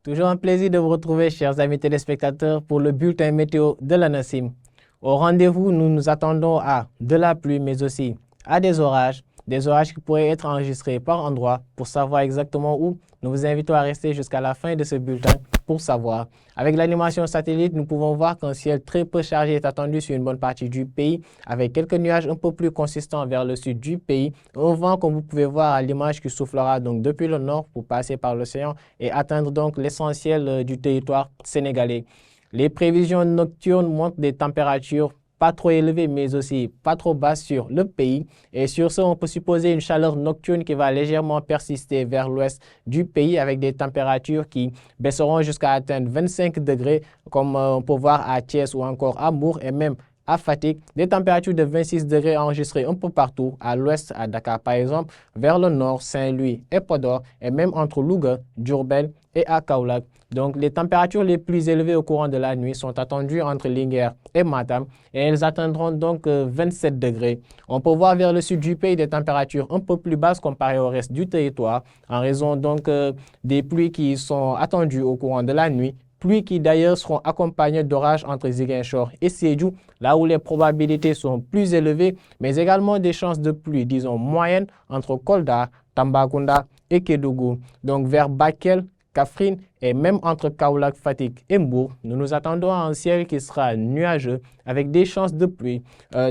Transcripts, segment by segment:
Toujours un plaisir de vous retrouver, chers amis téléspectateurs, pour le bulletin météo de la NACIM. Au rendez-vous, nous nous attendons à de la pluie, mais aussi à des orages qui pourraient être enregistrés par endroits. Pour savoir exactement où, nous vous invitons à rester jusqu'à la fin de ce bulletin pour savoir. Avec l'animation satellite, nous pouvons voir qu'un ciel très peu chargé est attendu sur une bonne partie du pays, avec quelques nuages un peu plus consistants vers le sud du pays. Un vent, comme vous pouvez voir à l'image, qui soufflera donc depuis le nord pour passer par l'océan et atteindre donc l'essentiel du territoire sénégalais. Les prévisions nocturnes montrent des températures pas trop élevées, mais aussi pas trop basses sur le pays. Et sur ce, on peut supposer une chaleur nocturne qui va légèrement persister vers l'ouest du pays avec des températures qui baisseront jusqu'à atteindre 25 degrés, comme on peut voir à Thiès ou encore à Mour et même à Fatick, des températures de 26 degrés enregistrées un peu partout, à l'ouest, à Dakar par exemple, vers le nord, Saint-Louis et Podor, et même entre Louga, Diourbel et à Kaolack. Donc, les températures les plus élevées au courant de la nuit sont attendues entre Linguère et Matam et elles atteindront donc 27 degrés. On peut voir vers le sud du pays des températures un peu plus basses comparées au reste du territoire en raison donc des pluies qui sont attendues au courant de la nuit. Pluies qui d'ailleurs seront accompagnées d'orages entre Ziguinchor et Sédhiou, là où les probabilités sont plus élevées, mais également des chances de pluie, disons, moyennes entre Kolda, Tambacounda et Kédougou. Donc vers Bakel, Kaffrine et même entre Kaolack, Fatick et Mbour, nous nous attendons à un ciel qui sera nuageux avec des chances de pluie,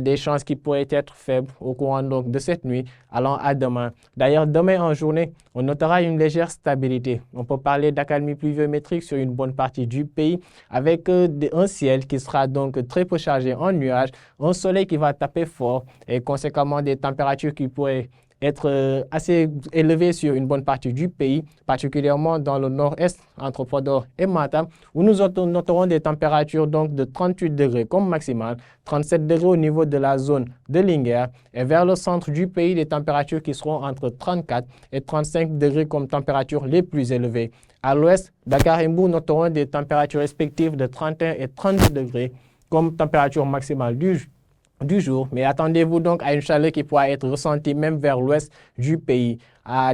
des chances qui pourraient être faibles au courant donc de cette nuit allant à demain. D'ailleurs, demain en journée, on notera une légère stabilité. On peut parler d'accalmie pluviométrique sur une bonne partie du pays avec un ciel qui sera donc très peu chargé en nuages, un soleil qui va taper fort et conséquemment des températures qui pourraient être assez élevé sur une bonne partie du pays, particulièrement dans le nord-est, entre Podor et Matam, où nous noterons des températures donc de 38 degrés comme maximale, 37 degrés au niveau de la zone de Linguère, et vers le centre du pays, des températures qui seront entre 34 et 35 degrés comme températures les plus élevées. À l'ouest, Dakar et Mbour noteront des températures respectives de 31 et 32 degrés comme température maximale du jour, mais attendez-vous donc à une chaleur qui pourra être ressentie même vers l'ouest du pays.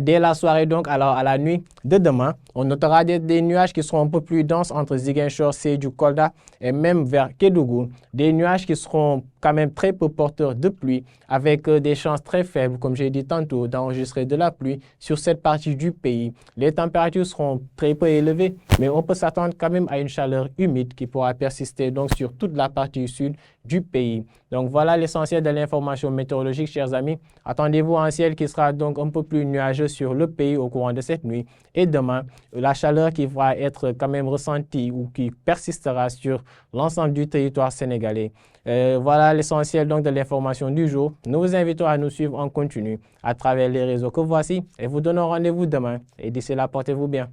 Dès la soirée donc, alors à la nuit de demain, on notera des nuages qui seront un peu plus denses entre Ziguinchor, Sédhiou, Kolda et même vers Kédougou. Des nuages qui seront quand même très peu porteurs de pluie avec des chances très faibles, comme j'ai dit tantôt, d'enregistrer de la pluie sur cette partie du pays. Les températures seront très peu élevées, mais on peut s'attendre quand même à une chaleur humide qui pourra persister donc sur toute la partie sud du pays. Donc voilà l'essentiel de l'information météorologique, chers amis. Attendez-vous à un ciel qui sera donc un peu plus nuageux sur le pays au courant de cette nuit. Et demain, la chaleur qui va être quand même ressentie ou qui persistera sur l'ensemble du territoire sénégalais. Voilà l'essentiel donc de l'information du jour. Nous vous invitons à nous suivre en continu à travers les réseaux que voici et vous donnons rendez-vous demain. Et d'ici là, portez-vous bien.